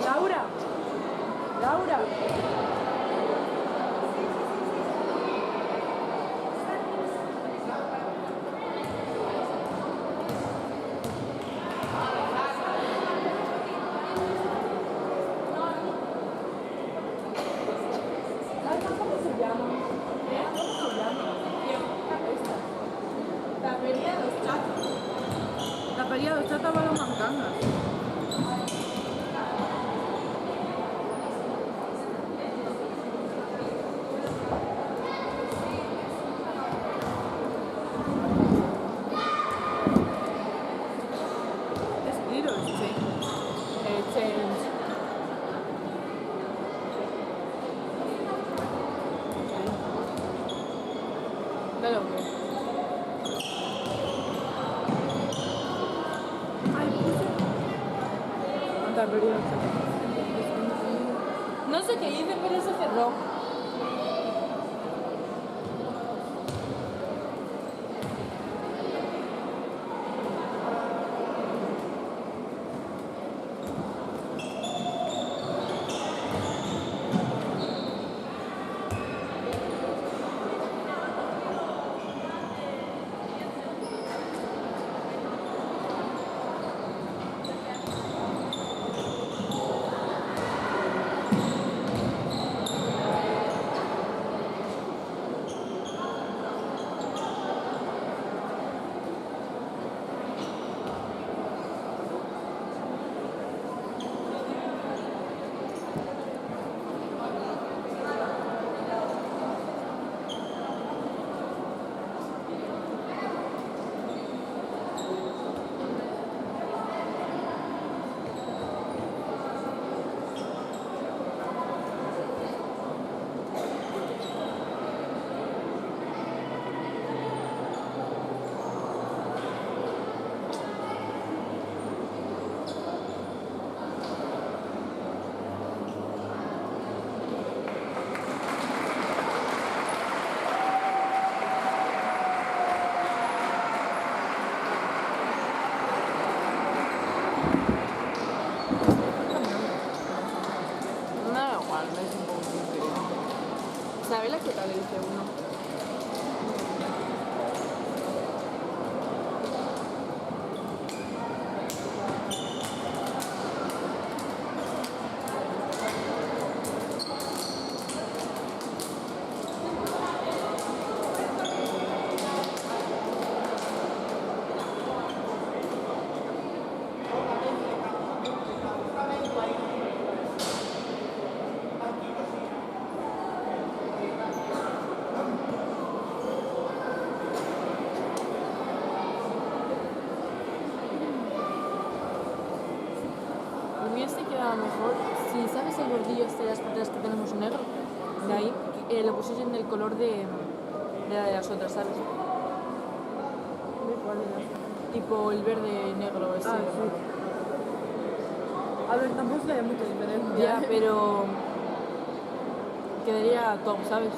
Laura. Laura. ¿Cómo se llama? ¿Cómo se llama? La feria de los chatos. La feria de los chatos va a los mancangas. Es tiro, change. Dale, hombre. Ay, puse. Anda, perdido. No sé qué hice, pero se cerró. ¿Sabes la que tal le dice uno? A lo mejor, si sabes el bordillo este de las patas que tenemos negro, de ahí lo pusieron del color de las otras, ¿sabes? ¿De cuál era? Tipo el verde negro ese. Ah, sí. A ver, tampoco se le da mucha diferencia. Ya, pero quedaría top, ¿sabes?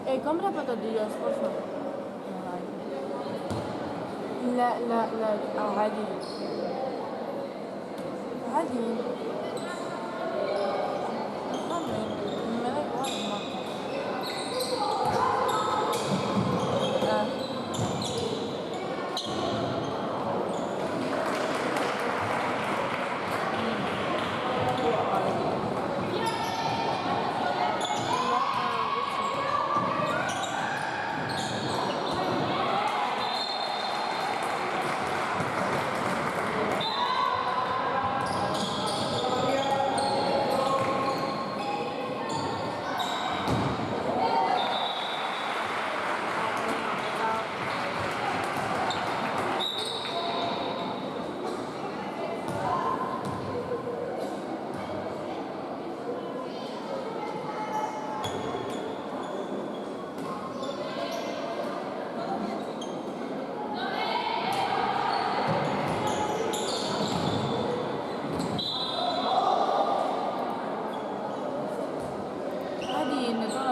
Vale. Compra patatillas, por favor. عادي. عادي. me da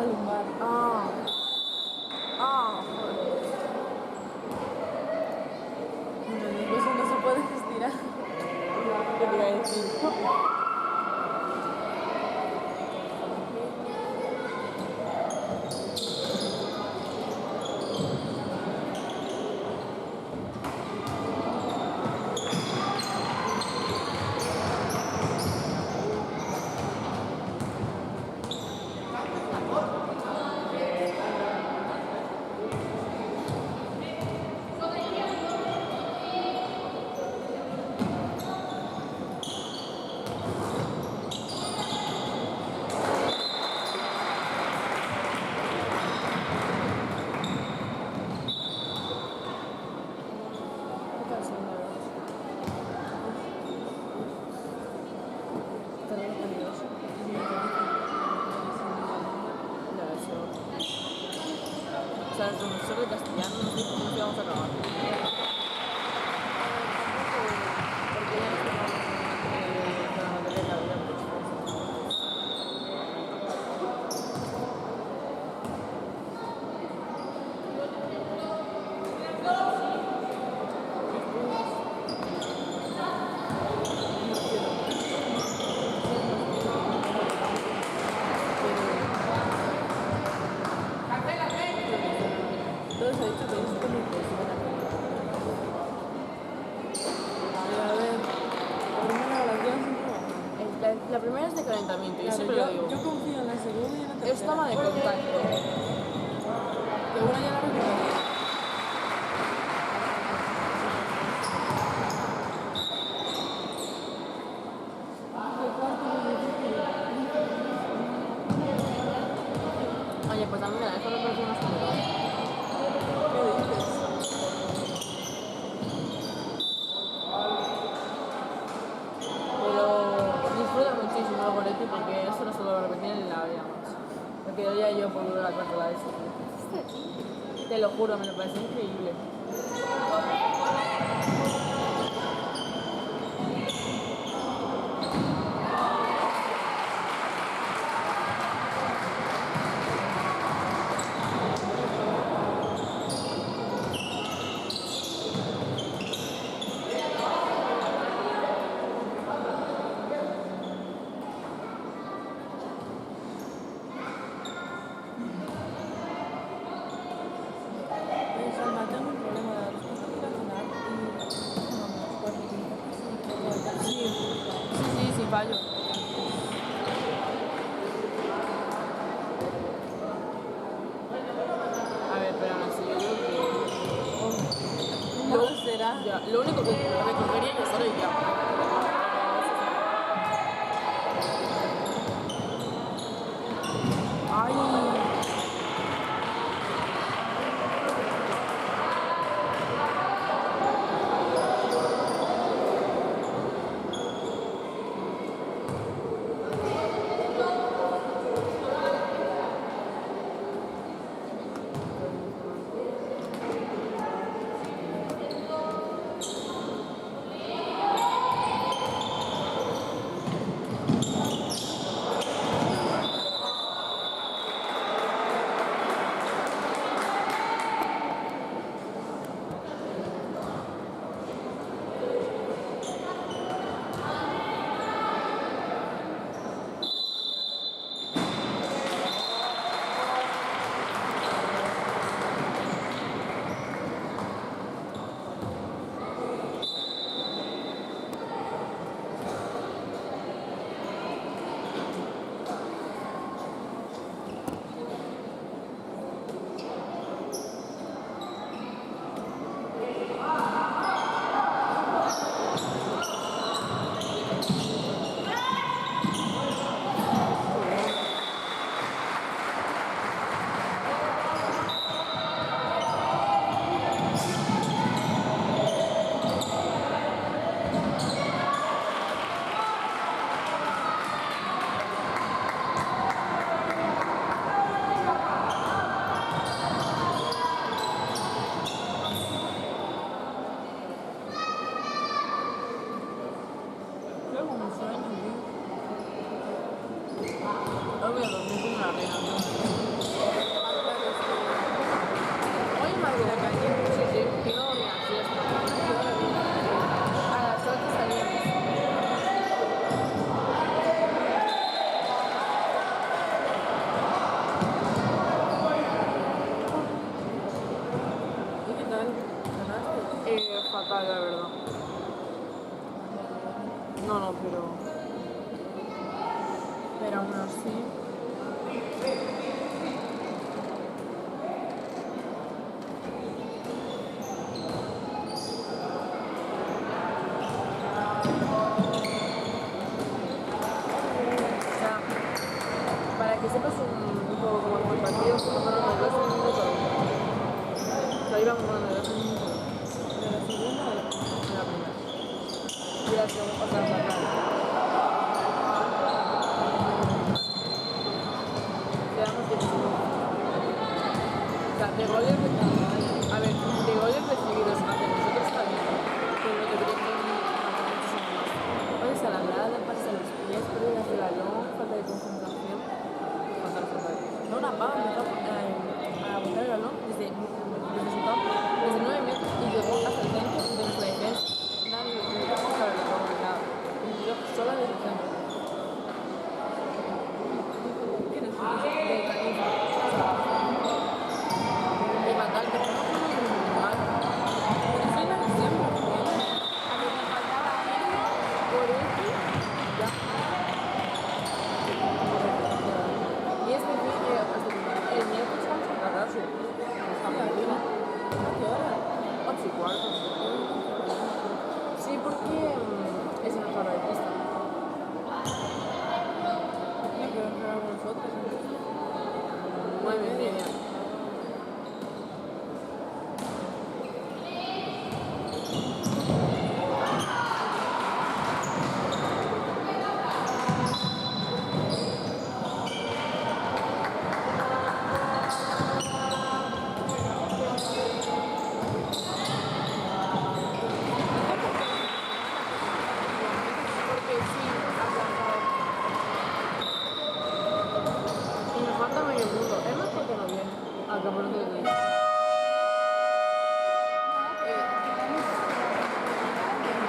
igual, no. toma de contacto. Que una ya la recuerdo. Oye, pues también mira, esto me parece una salida. ¿Qué dices? Pero disfruta muchísimo el Goretti porque eso no se lo repetir en la vida más. Me quedaría yo por volver a controlar eso. Te lo juro, me lo parece increíble. Pues Alma, tengo un problema de respuesta cenar y vamos, 4 minutos. Sí, fallo. A ver, pero aún así, yo creo que... No será. Ya, lo único que recogería yo solo y ya. Ay. Luego me sueño, tío. Hoy voy a dormir como una reina. Hoy madrugué. Sí, y no dormí así a las 8 salíamos. ¿Y qué tal? ¿Ganaste? Fatal, la verdad. No, pero... Pero aún así. O sea, para que sepas un poco cómo fue el partido, fue como ganando 2 en un minuto. O sea, íbamos ganando 2 en un minuto. ¿De la segunda o de la En la primera. Y la segunda, o sea, fatal. Quedamos 10 segundos. O sea, de goles recibidos. A ver, de goles recibidos hacia nosotros está bien. Pero lo que directo falta muchísimo más. Oye, a la grada de pases a los pies, pérdidas de balón, falta de concentración. Fatal. No, una pava empezó a botar el balón desde su campo, desde 9 metros y llegó hasta el centro de nuestra defensa. Nadie le pudo saber la bola ni nada. Y yo sola desde el centro. ¿Quién es? De Canizo. Y fatal,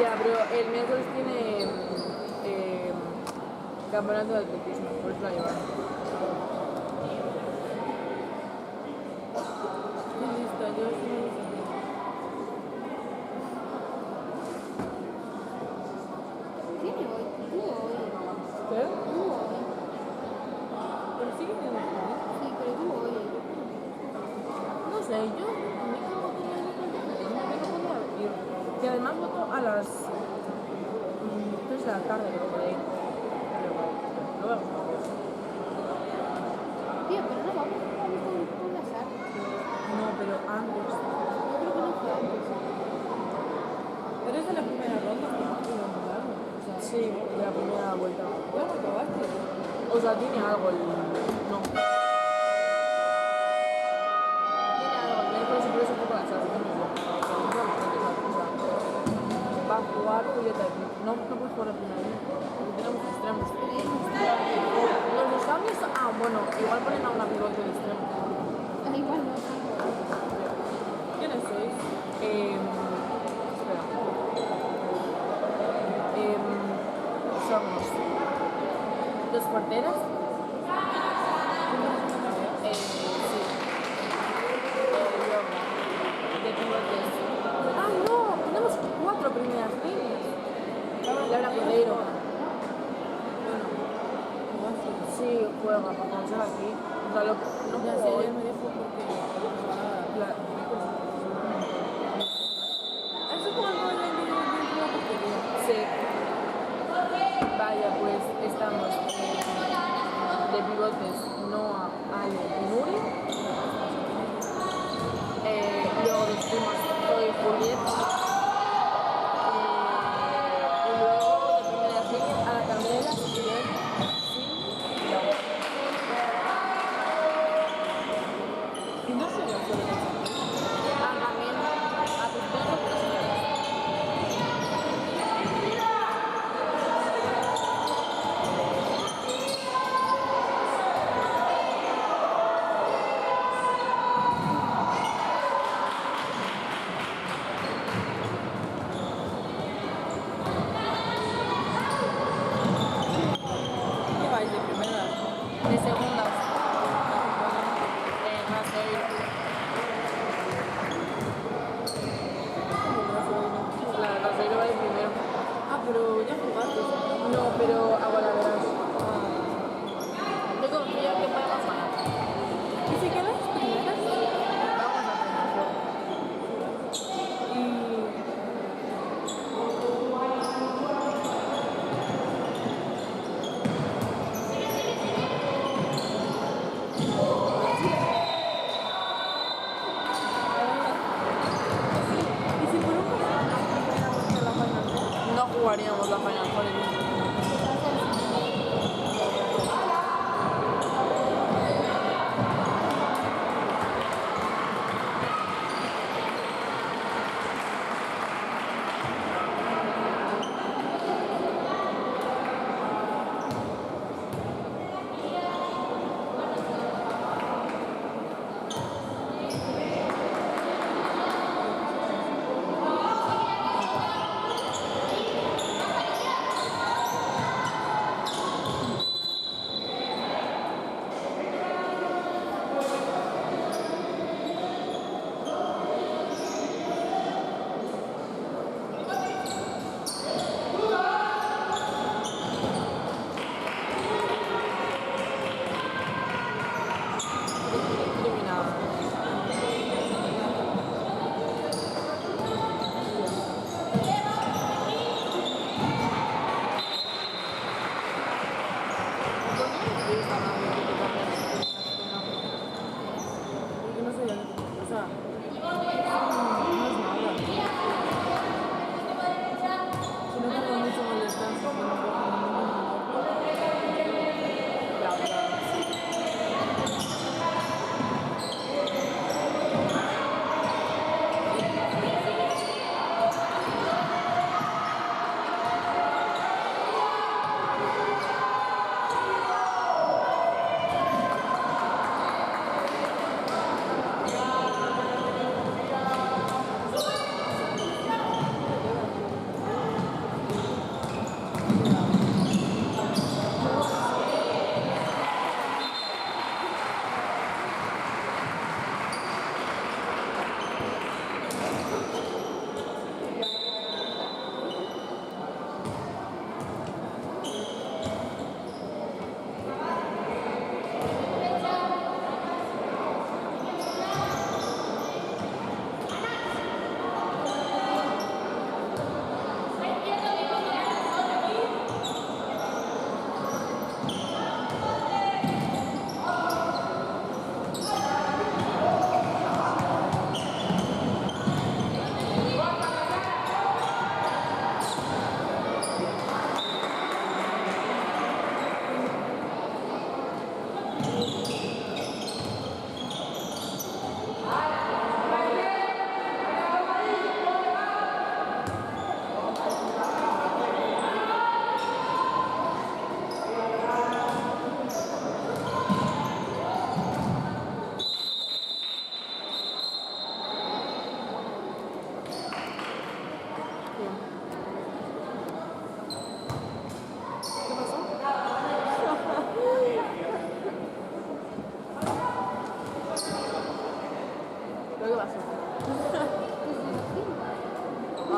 Ya, pero el miércoles tiene campeonato de atletismo, por eso la llevan. Y listo, yo sí me dice. Tiene hoy, tuvo hoy. ¿Qué? Tuvo hoy. Pero sigue teniendo fútbol. Sí, pero tuvo hoy. No sé, yo a mí como tenía el atletismo, yo no podía ir. Y además voto a las 3 de la tarde, creo que ahí. Pero luego. Tío, pero no vamos a jugar con las artes. No, pero antes. Yo creo que no fue antes. Pero esa es la primera ronda que no pudo jugarlo. O sea, Sí, de la primera vuelta. ya lo probaste. O sea, tiene algo el. No. Tiene algo el miércoles y por eso poco la charla. Va a jugar Julieta aquí. No, no puedes jugar la primera vez. Porque tenemos extremos. Los dos cambios. Ah, bueno, igual ponen a una pivote de extremo. Da igual, no. ¿Quiénes sois? Espera. Somos dos porteras. Sí. Luego, de pivotes. Ah, no, tenemos 4 primeras líneas. Laura Pedreiro. Sí, juega para conocer aquí. O sea, no Ya juego sé, hoy. ayer me dijo porque. Eso es como algo de la portería. Sí. Vaya, pues estamos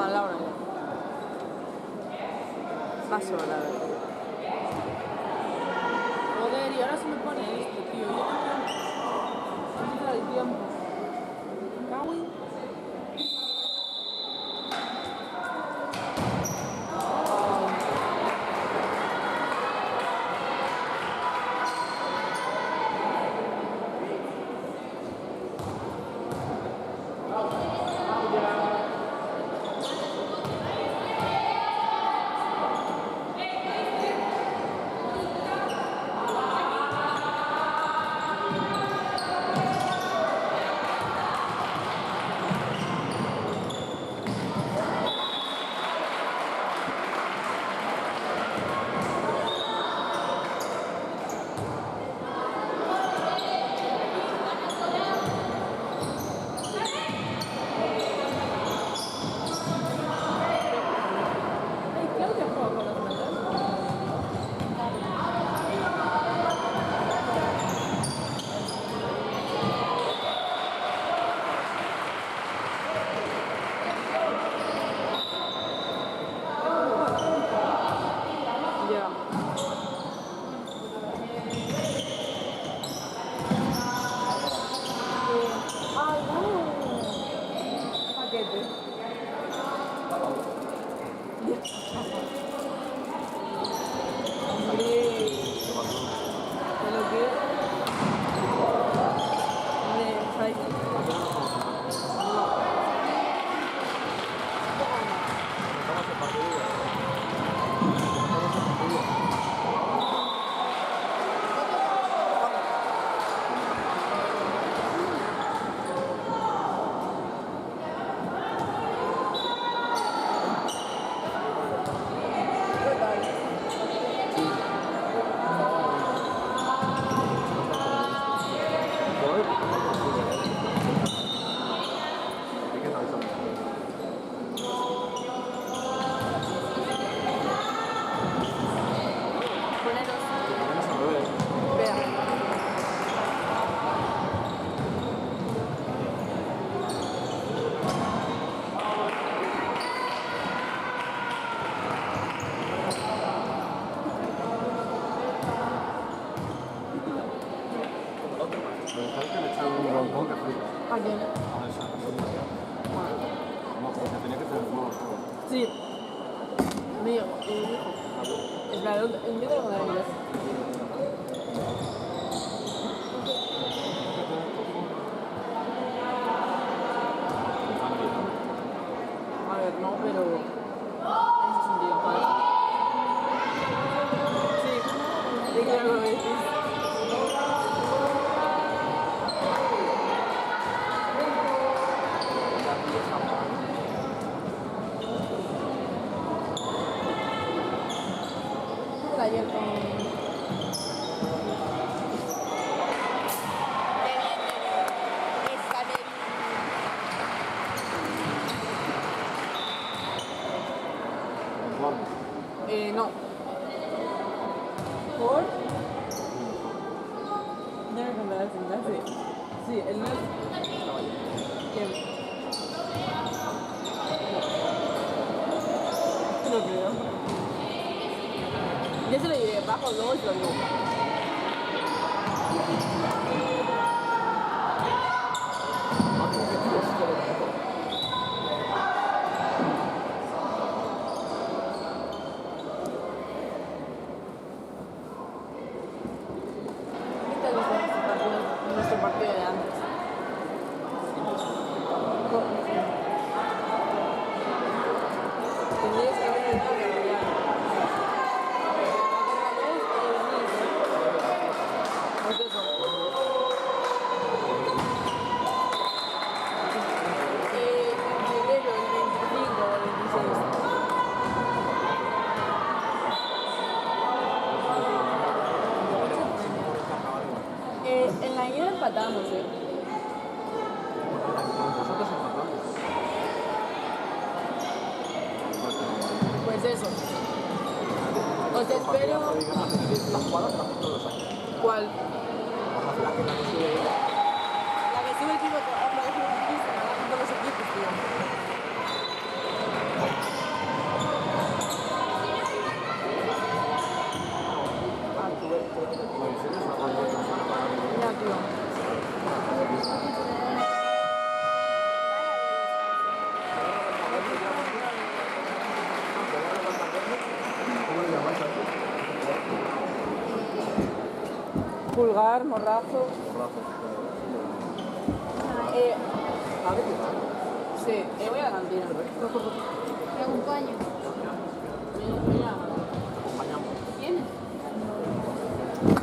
Ah, Laura. Paso, la verdad. Joder, y ahora se me pone esto, tío. Yo tengo que el tiempo. Cago en... Ay, creo que juego con los medallas. Ya. ¡Ay, no! Paquete. Hombre. ¿De lo que? De Psyche. Poneros. Vea. ¿A quién? Sí. Mío, y mi hijo. Espera, el mío lo de inglés. A ver, no, pero en ese sentido, ¿vale? Sí, de claro lo decís. Ayer con... no. ¿Por? Ya me contarás en clase. Sí, el mes... ¿Quién? No creo. Ya se lo diré, bajo luego y se lo digo. ¿Qué tal nuestro partido de antes? Tendrías que haber entrado a Real. Pues eso. En febrero, el 25 o el 26. En la ida empatamos, Pues eso. Os espero. ¿Cuál? La que sube el equipo, la que sube el equipo, todos los equipos, tío. pulgar, morrazo. Sí, voy a la cantina. Te acompaño. Mira, ¿Tienes?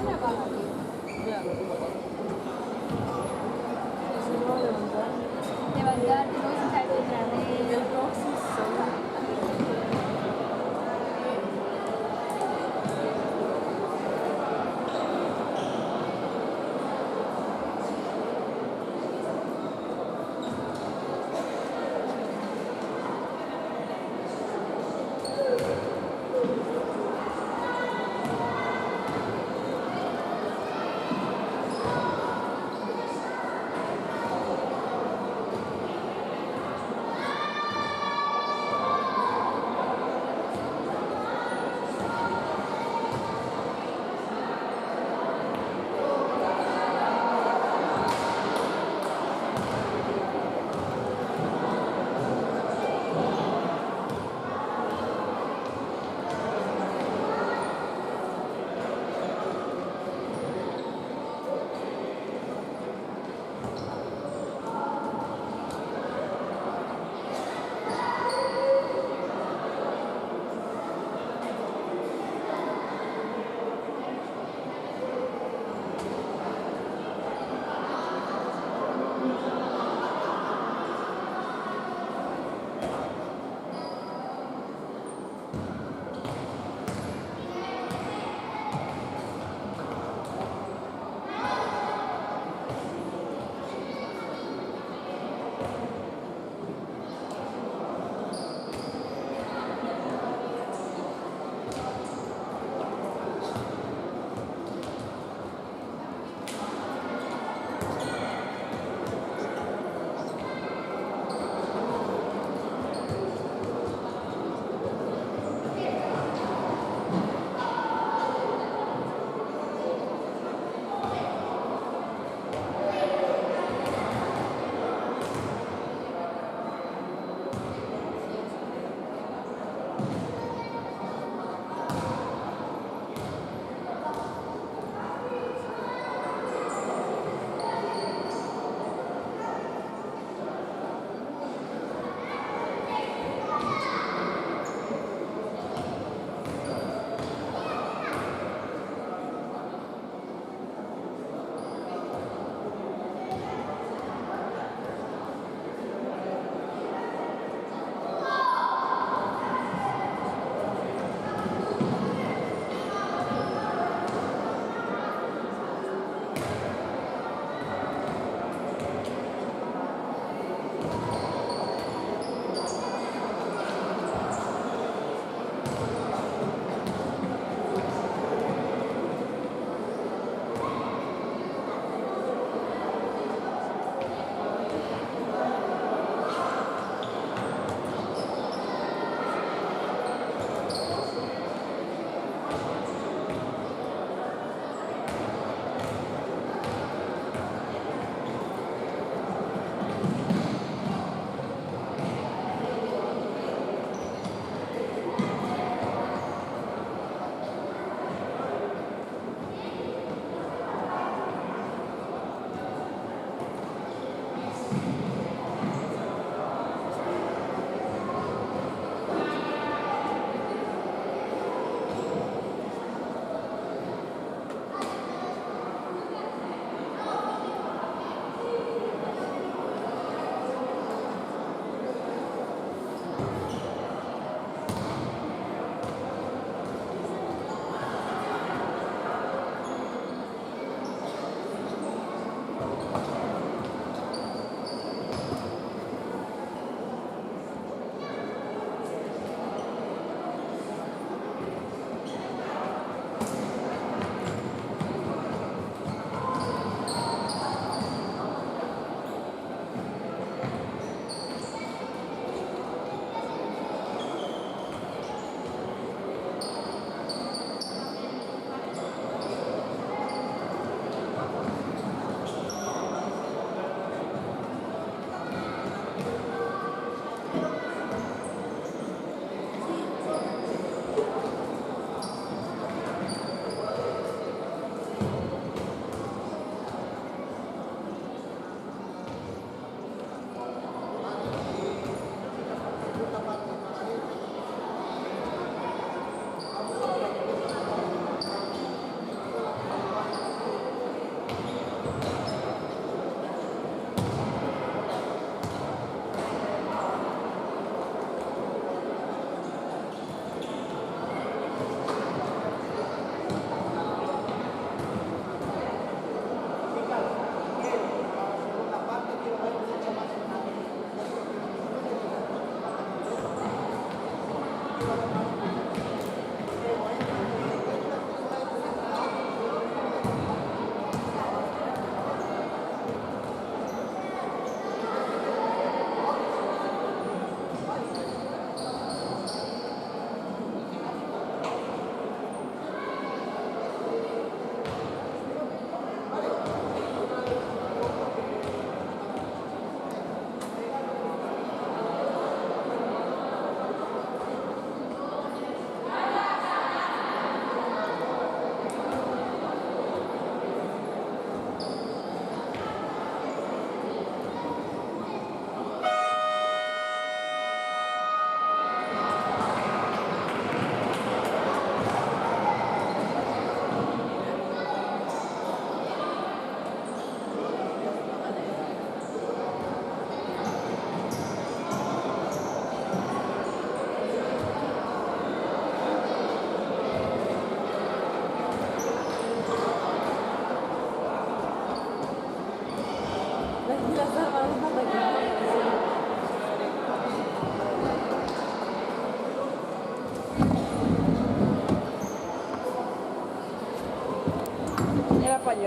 Una paga, tío. mira. Levantarte, luego sentarte otra vez. El coxis solo.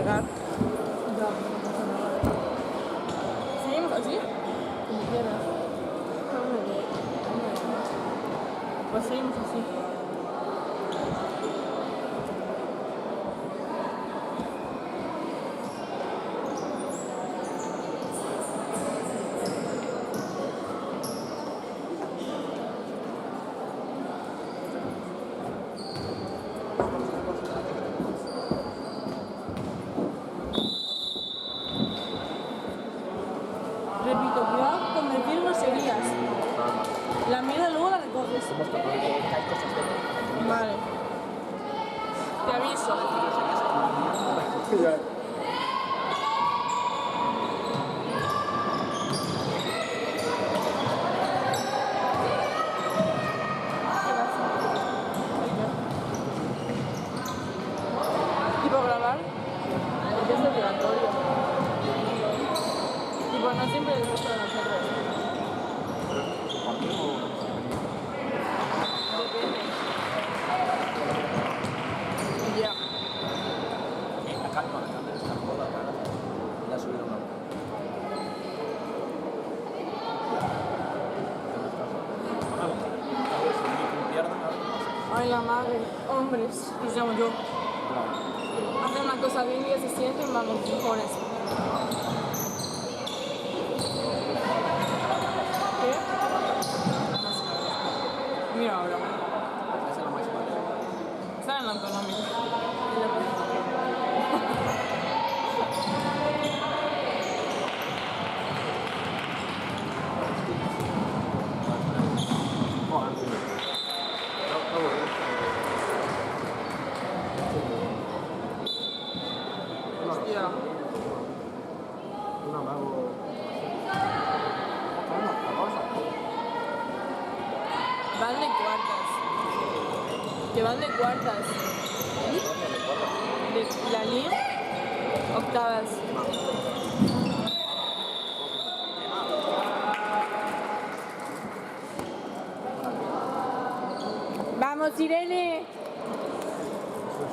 pegar. Ya, no pasa nada. ¿Seguimos así? Como quieras. Pues seguimos así. Repito, cuidado con decir groserías. La mierda luego la recoges. Vale. Te aviso. Tipo grabar, porque es obligatorio. Tipo, no siempre les gusta a nosotros. Depende. Ya. Ay, la madre. Hombres, los llamo yo. Hacen una cosa bien y ya se sienten, vamos, mejores. ¿Qué? No sé. Mira ahora. Está en la autonómica. Hostia. Van de cuartas. Que van de cuartas. De la liga, octavas. ¡Vamos, Irene!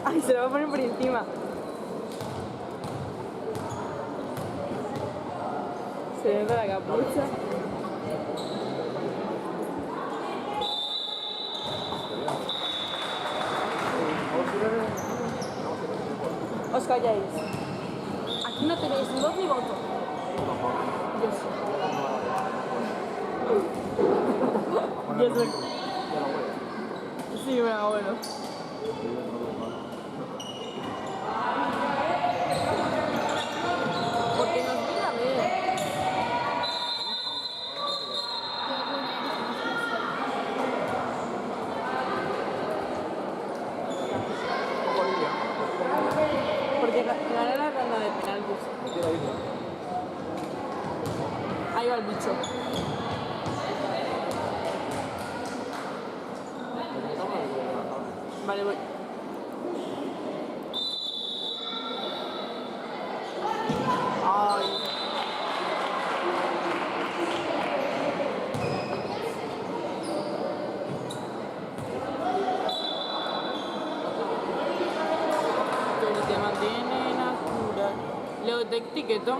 Ay, se lo va a poner por encima. Se ve con la capucha. Os calláis. Aquí no tenéis ni voz ni voto. Yo sí. Yo soy. Sí, mi abuelo. Porque nos viene a ver. Porque ganará la ronda de penaltis. Ahí va el bicho. Vale, voy. Ay. Pero te mantiene natural. Leo, te etiqueto.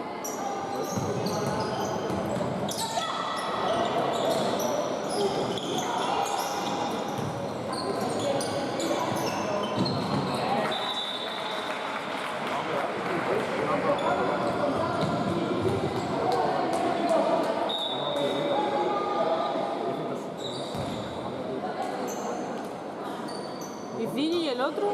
¿Y Ciri y el otro?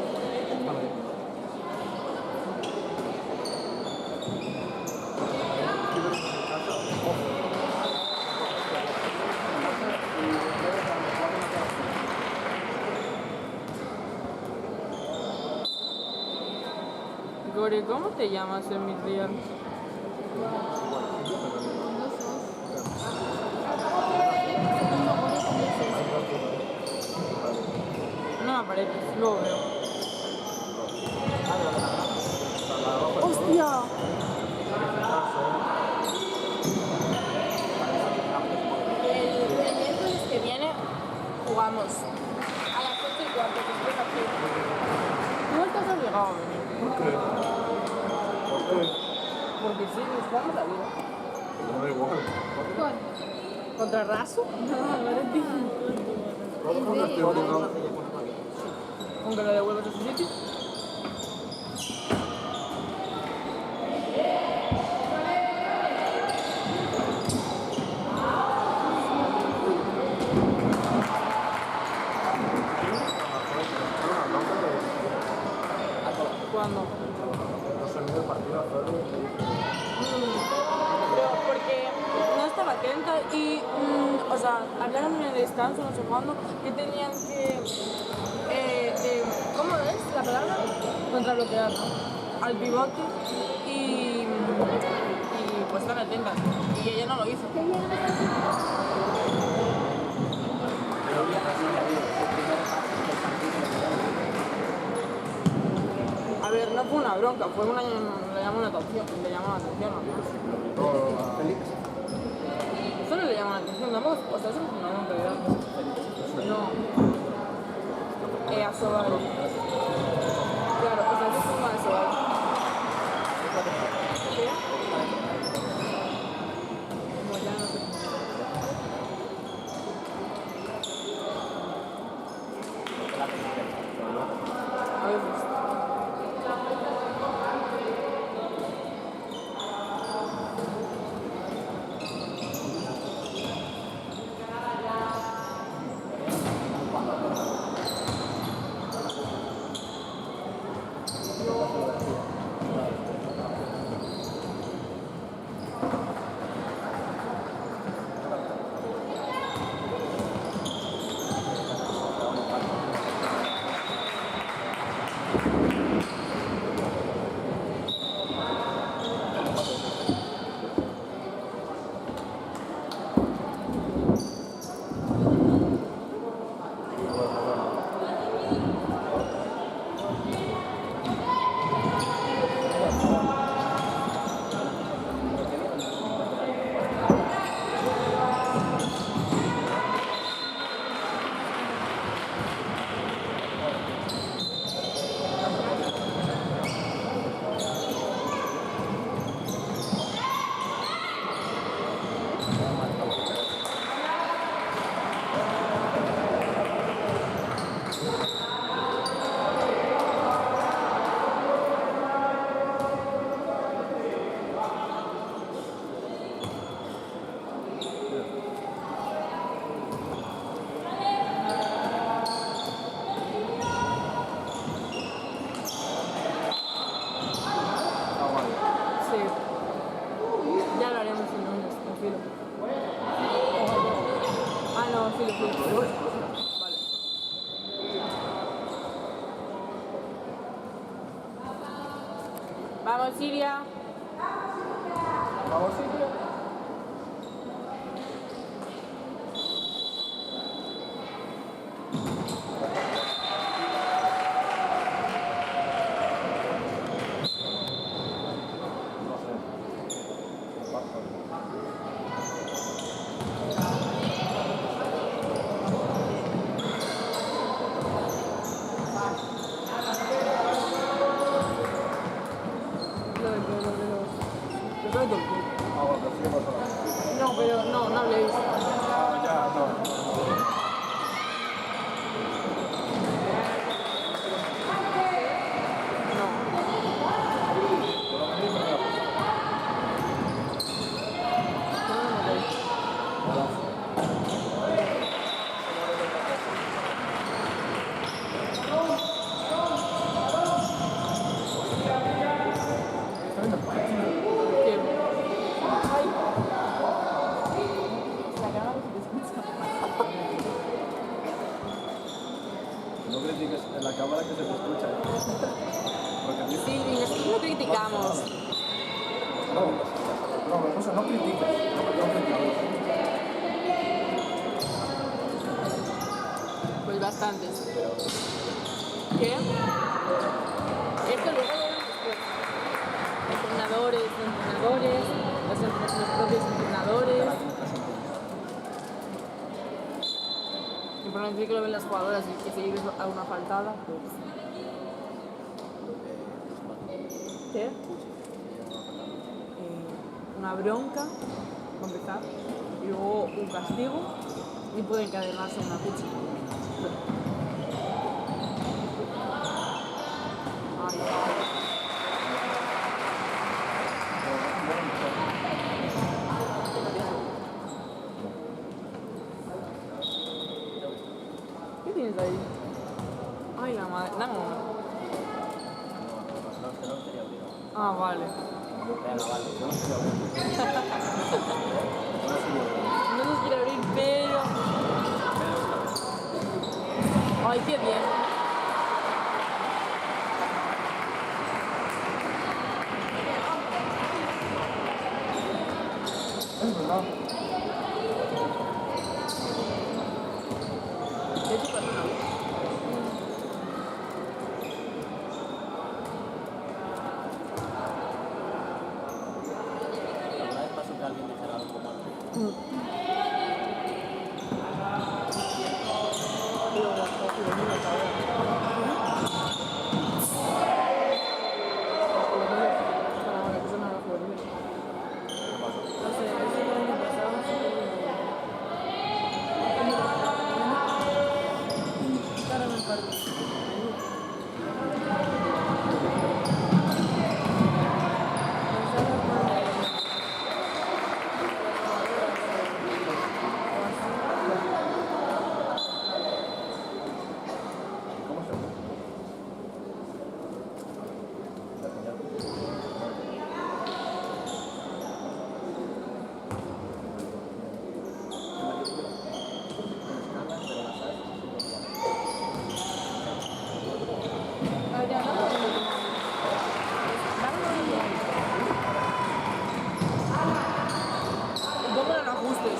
Gore, ¿cómo te llamas en mi real? No me aparece, luego veo. ¡Hostia! El miércoles que viene jugamos a las 8:15, que estoy aquí. No estás obligado a venir. Porque sí, nos jugamos la vida. No da igual. ¿Cuál? ¿Contra Raso? ¿Con que lo devuelves a su sitio? ¿Cuándo? No sé, el partido Pero porque no estaba atenta y, o sea, hablaron en el descanso, no sé cuándo, que tenían que, ¿cómo es la palabra? Contrabloquear al pivote y pues estar atentas. Y ella no lo hizo. A ver, no fue una bronca, fue una, le llamó la atención, le llamó la atención. Solo le llamó la atención, tampoco, o sea, eso no es una bronca, ¿verdad? No. A Sobar. Claro, o sea, eso es una de Sobar. ¿Qué? Como ya no sé. A veces. Sí. Ya lo haremos en lunes, en filo. Ah, no, en filo. Vale. Vamos, Siria. Vamos, Silvia. No, pero no habléis. Ya, no. No critiques en la cámara que se te escucha. Porque dices, Sí, nosotros lo criticamos. no, Rosa, no critiques. No critiques. Pues bastantes. ¿Qué? Esto luego lo vemos después. Entrenadores, los propios entrenadores. Y por no decir que lo ven las jugadoras y que si vives a una faltada, pues... ¿Qué? una bronca, para empezar, y luego un castigo, y puede encadenarse una cucha. Ay, ¿qué tienes ahí? Ay, la madre. Dame uno. No, que no sería obligado. Ah, vale. Venga, vale, yo no sería obligado. No sería obligado. No nos quiere abrir, pero. Ay, qué bien. Es verdad. De hecho, perdona. ¿Alguna vez pasó que alguien dijera algo como antes? ¿Qué pasó? No sé, eso el año pasado claro, me parece. ¿Cómo se llama? La señal. Pongo los ajustes.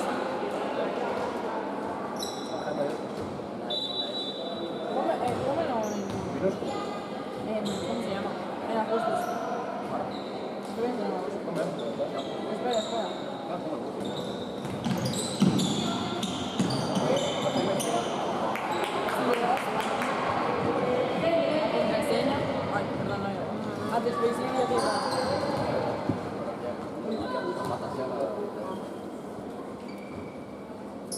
Pónmelo ¿cómo se llama? En ajustes. Espera, espera. Contraseña. Ay, perdón, no. A disposición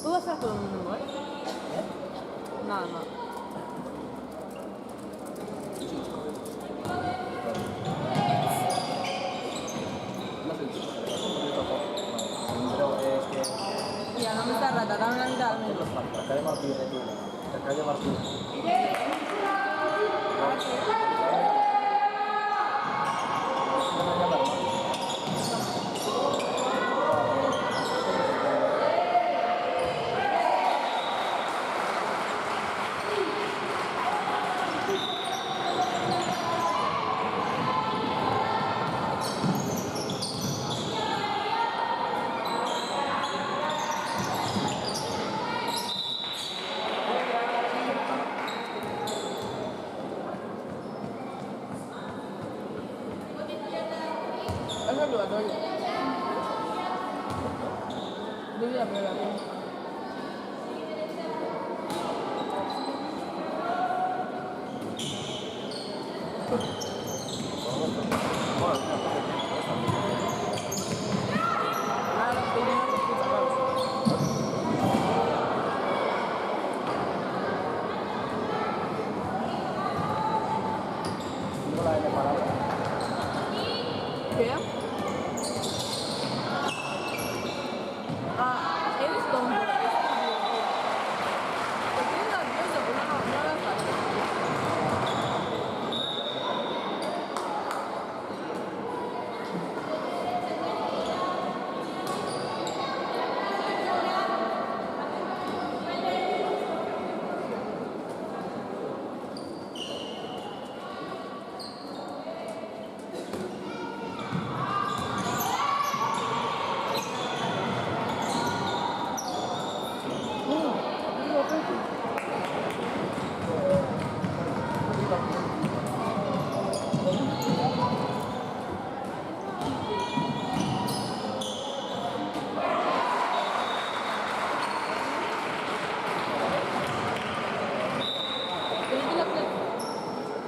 Tú vas a todo el mundo, ¿eh? Nada, nada. Mira, no me está rata, dame la mitad al menos. La calle Martí de Tula. La calle Martí. Es obligatorio. Debía prueba. Ahora estoy viendo que escucha pausa. Digo la N palabra. ¿Qué? Ah, eres tonto. Te tienes nervioso, pero no lo sabes.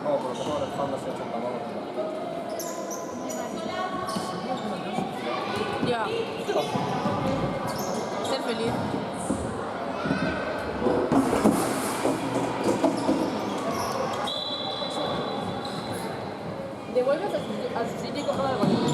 No, pero tengo la espalda se ha hecho un Ya. Ser feliz. Devuelves a su sitio y coge algo limpio.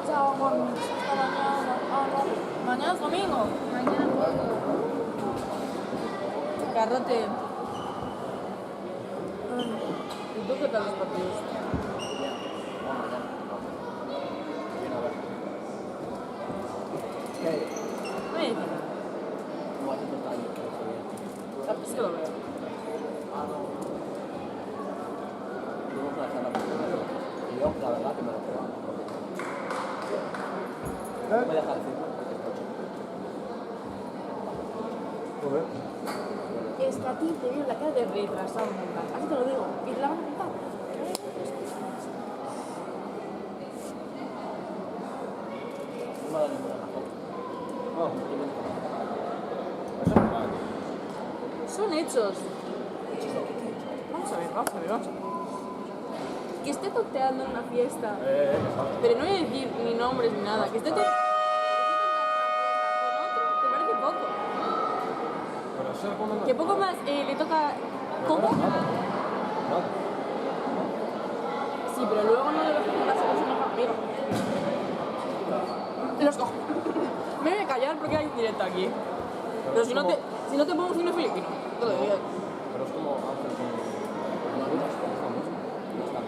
Chao, Juan. Hasta mañana. Ah, no. Mañana es domingo. Mañana juego. Garrote. ¿Y tú qué tal los partidos? Oye, es que lo veo. La verdad que me lo creo. Me deja decir. Es que a ti te veo la cara de retrasado mental. Así te lo digo. Y te la van a contar. No me da ninguna razón. No, eso no vale. Son hechos. Vamos a ver, vamos a ver, vamos a ver. Que esté toteando en una fiesta. Pero no voy a decir ni nombres ni nada. Que esté toteando con otro, ¿te parece poco? Pero eso es cuando no. Que poco más le toca. ¿Cómo? Nada. Sí, pero luego no le vas a juntarse con su mejor amigo. Los cojo. Me voy a callar porque hay directo aquí. Pero si no te pongo cine filipino, te lo digo. Pero es como hacer con Naruto, es lo mismo. Ya está.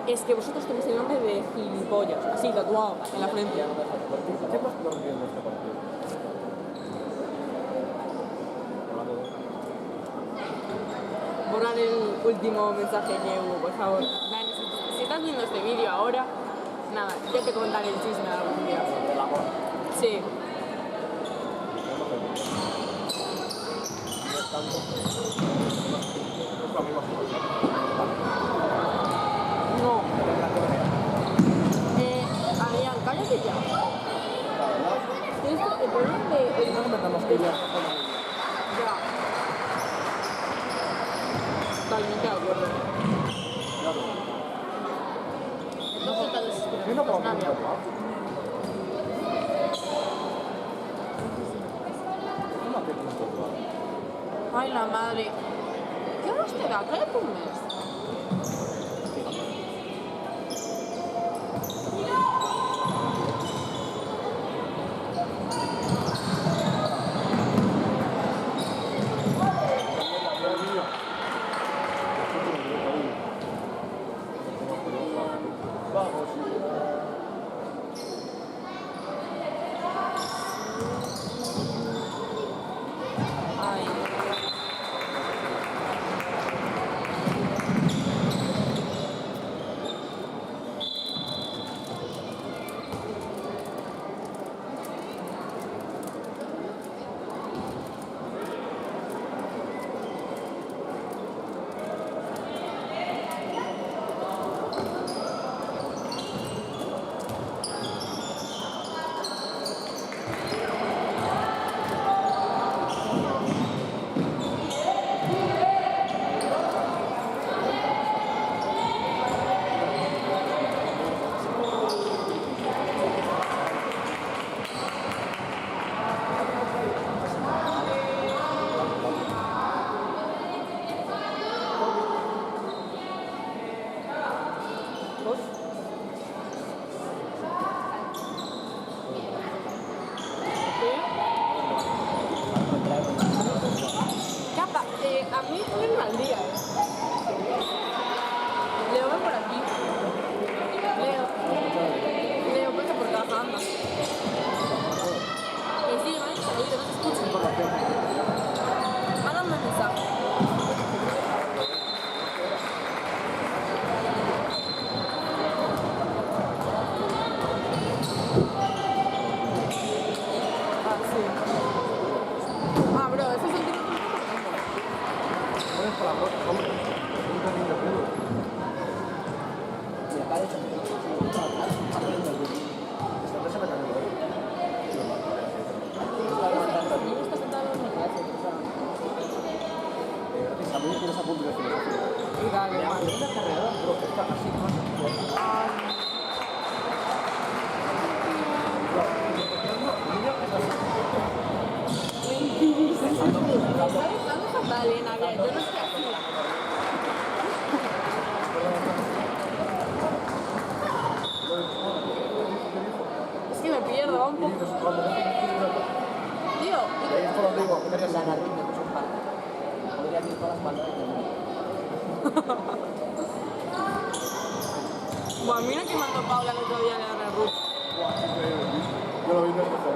Es que vosotros tenéis el nombre de gilipollas, así tatuado en la frente. ¿Qué más no entiendo este partido? Borrar el último mensaje que hubo, por favor. Dani, si estás viendo este vídeo ahora, nada, ya te contaré el chisme algún día. El amor. Sí. No es tanto. Es la misma cosa. No. Adrián, cállate ya. La verdad, Tienes el problema de... no metamos que ya. Ya. Totalmente de acuerdo. Entonces, Yo no puedo nada. poner Ay, la madre. ¿Qué horas te da? Cállate un mes. Vamos. Ay. Y dale, man. Vale, Nadia, yo no estoy así. Es que me pierdo, va un poco. Tío, bueno, mira que mandó Paula el otro día en el Ruth. Yo lo vi desde mejor.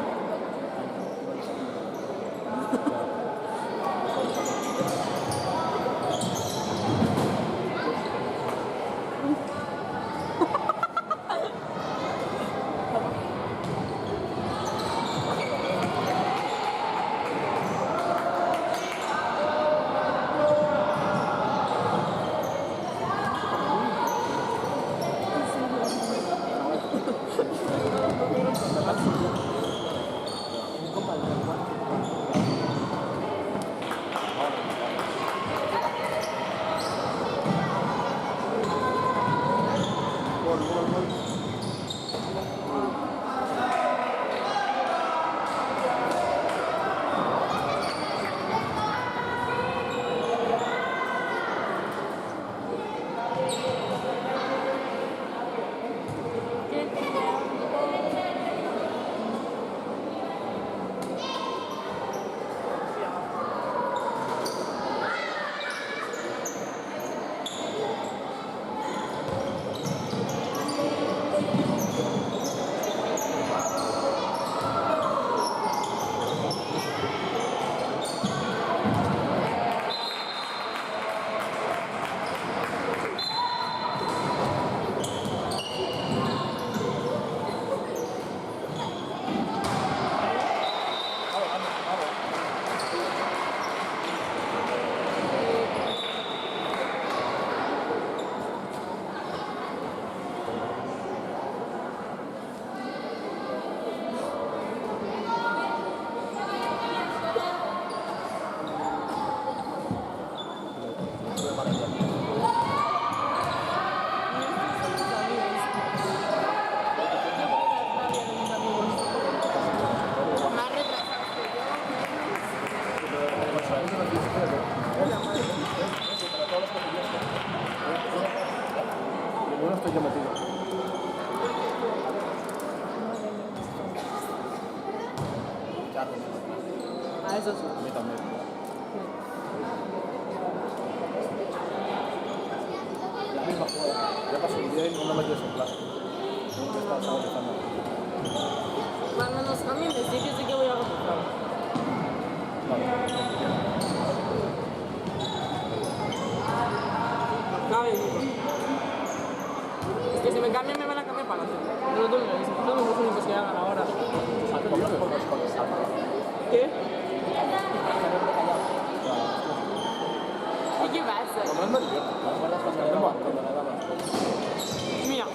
A eso sí. A mí también. La misma jugada. Ya pasó un día y no me metes en clase. Ya está saborizando. Cuando nos cambien de sitio sí que voy a recuperar. Vale. Cabe, digo. Es que si me cambian me van a cambiar para la centro. Pero tú me lo dices, son los únicos que hagan ahora. ¿Qué? ¿Y qué pasa? No me divierto. Mira.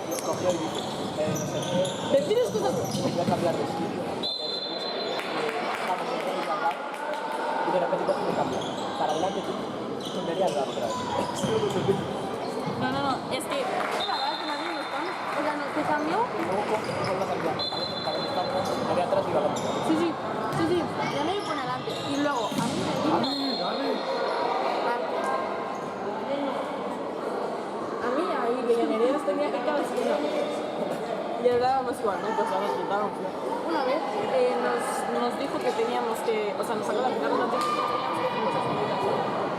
¿Me pides cosas? Voy a cambiar de sitio. Y de repente coge y me cambia. Para adelante tú tonterías de atrás. No, es que la verdad es que nadie no está. O sea, no, te cambió. Y luego coge y vuelve a cambiar. Para que está atrás, me voy atrás y va adelante. Sí. Ya me pone adelante. Y luego, a mí me dice. A mí ahí que ingeniería tenía que cada esquina. Y hablábamos igual, ¿no? Pues nos juntaron. Una vez nos dijo que teníamos que, o sea, nos sacó la final, nos dijo que teníamos que hacer muchas medidas.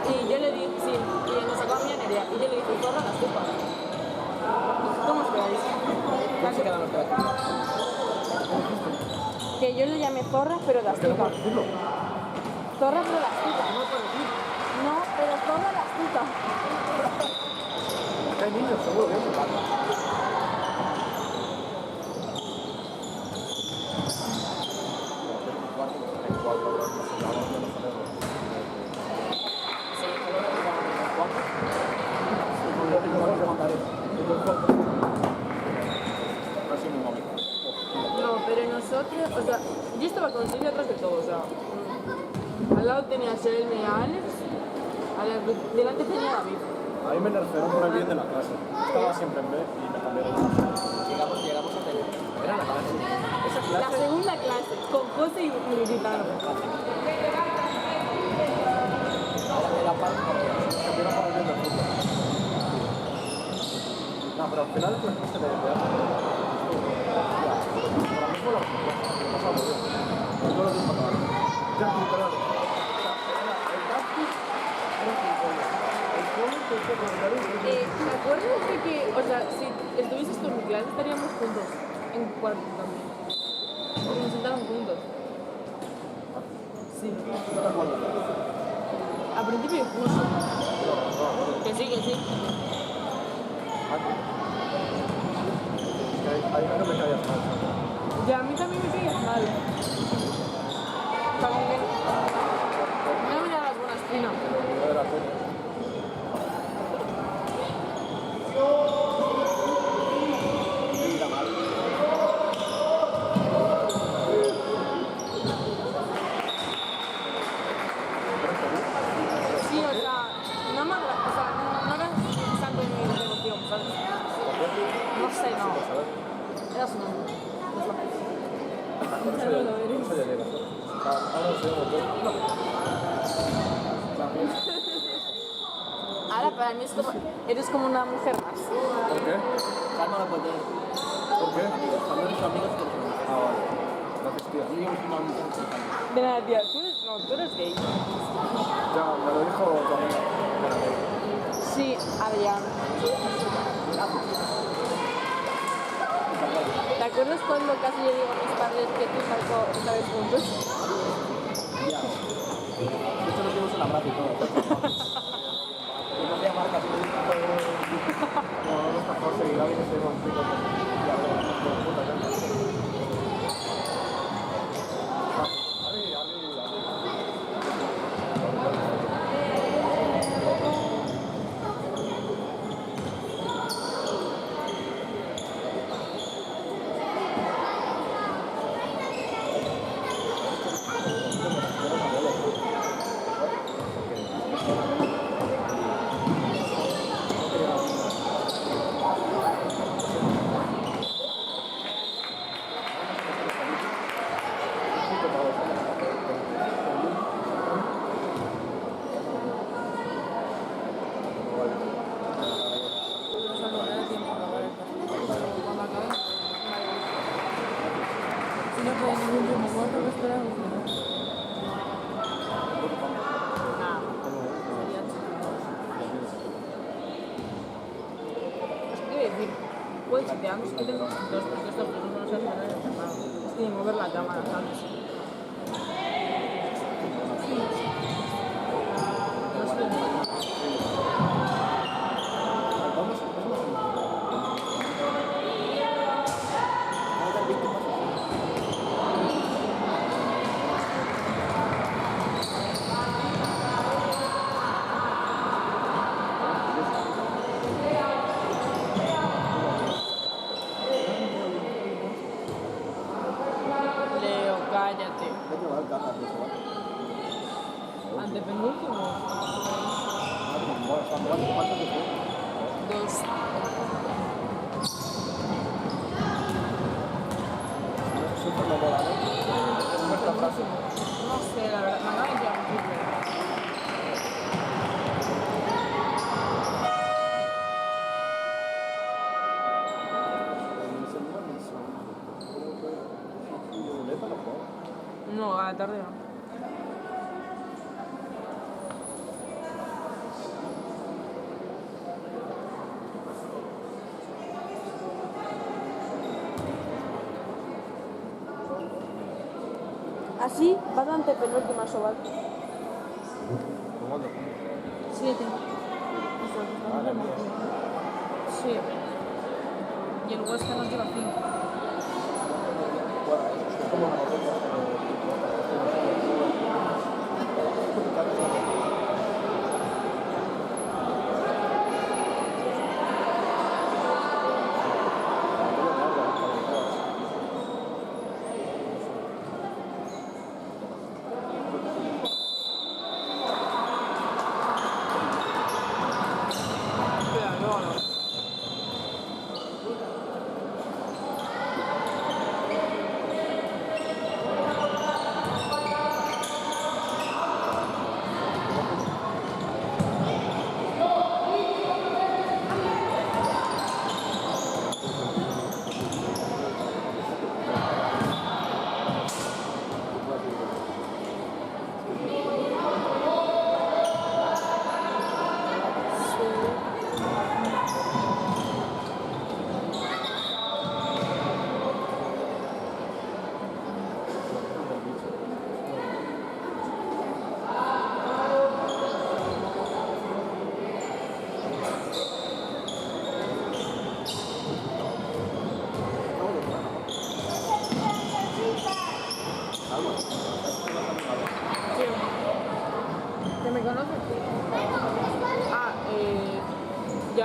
Y yo le dije, sí, y nos sacó a mi ingeniería. Y yo le dije, todas las culpas. ¿Cómo esperáis? ¿Cómo se quedan los prácticos? Que yo le llamé zorra, pero de astuta. Zorra, pero de astuta. No, pero zorra de astuta. Hay niños, seguro que eso pasa. o sea, yo estaba con Silvia atrás de todo, o sea, al lado tenía a Selma y a Alex, delante tenía a David. A mí me nerfearon por el bien de la clase. Estaba siempre en B y me cambiaron. Llegamos a tener. Era la clase. Esa La clase. segunda clase, con José y Militano. Era parte Cambiaron por el bien del fútbol. No, pero al final es la clase de arte. Para mí fue la mejor. Me pasaba muy bien. Con todo lo que pasaba. Ya, literal. O sea, el táctil era un gilipollas. El cómic que fue comentario ¿Te acuerdas de que, o sea, si estuvieses con mi clase estaríamos juntos en cuarto también? Porque nos sentaron juntos. Sí. ¿No te acuerdas? A principio de curso. Que sí, que sí. Ahí no me caías mal. Y a mí también me caías mal. También. No me dabas buena espina. Yo era coño. Sí, o sea, no me agrada, o sea, no era santo de mi devoción, ¿sabes? No sé, no. Era su nombre. No soy de Vegas. Ahora soy de Ahora para mí es como, eres como una mujer más. ¿Por qué? Calma la puede. ¿Por qué? Cuando eres amigos que Ah, vale. Gracias, tío. yo digo una mujer que De nada, tía, tú eres gay. Ya, me lo dijo tu amiga. Sí, Adrián. ¿Te acuerdas cuando casi yo digo a mis padres que tú sabes juntos? ya. De hecho nos dimos un abrazo y todo. Y no hacía marcas y No, no está Jorge y Gaby que se llevan pico. Ya, pero puta ya. Si no puede ningún ritmo muerto, que esperamos. Nada. Es que decir, pues si te damos que tengo dos, porque estos no se hacen nada. Es que ni mover la cámara, ¿sabes? No sé. Leo, cállate. Antepenúltimo. Dos. No sé, la verdad, me acaba de enviar un Twitter. No, a la tarde no. Así, bastante penúltima Sobal. 7. Sí. Y el Huesca nos lleva 5.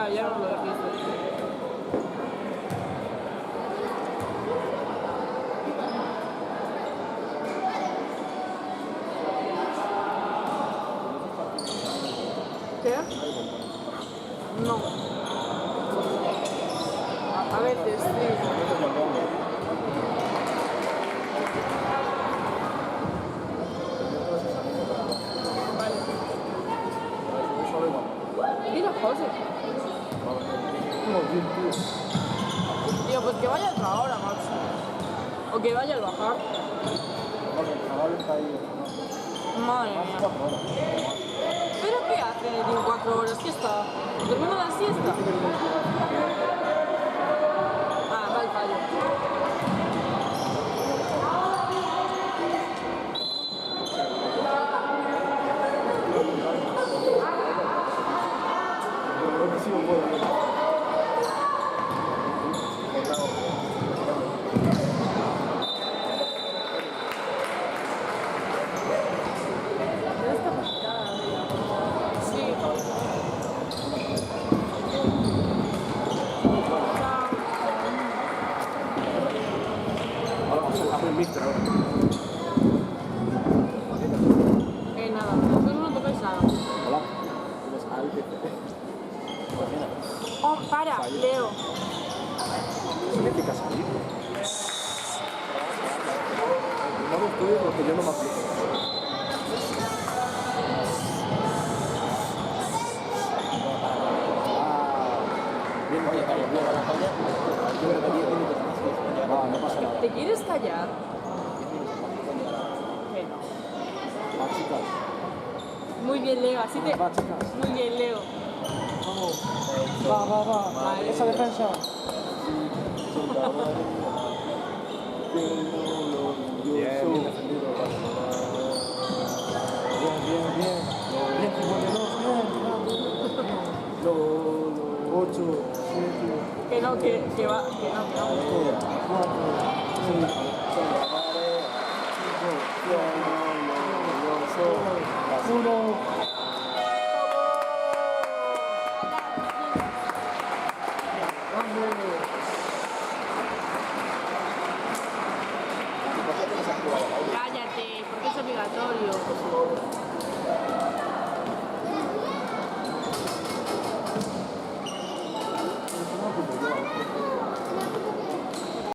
ya no lo dijiste. ¿Qué? No. A veces, sí. Vale. Mira, José. Tío, pues que vaya a otra hora, Max. O que vaya al bajar. Madre mía. ¿Pero qué hace en 4 horas? ¿Qué está? ¿Durmiendo la siesta? Ah, va el fallo. Eres capacitada, Sí. Ahora vamos a hacer el mister ahora. Nada, vosotros no tocáis nada. Hola. Tienes al que te... Imagina. Oh, para, Leo. ¿Qué significa salir? No lo estudio porque yo no me aplico. Bien, oye, calla, voy a la calle. Yo creo que 10 minutos más que después. Va, no pasa nada. ¿Te quieres callar? 10 minutos más que después. Que no. Va, chicas. Muy bien, Leo, así te... Va, chicas. Muy bien, Leo. Vamos. Va. Vale. Esa defensa. Bien, bien defendido. Bien. 52, bien. 8, 7. Que no, que va, que no.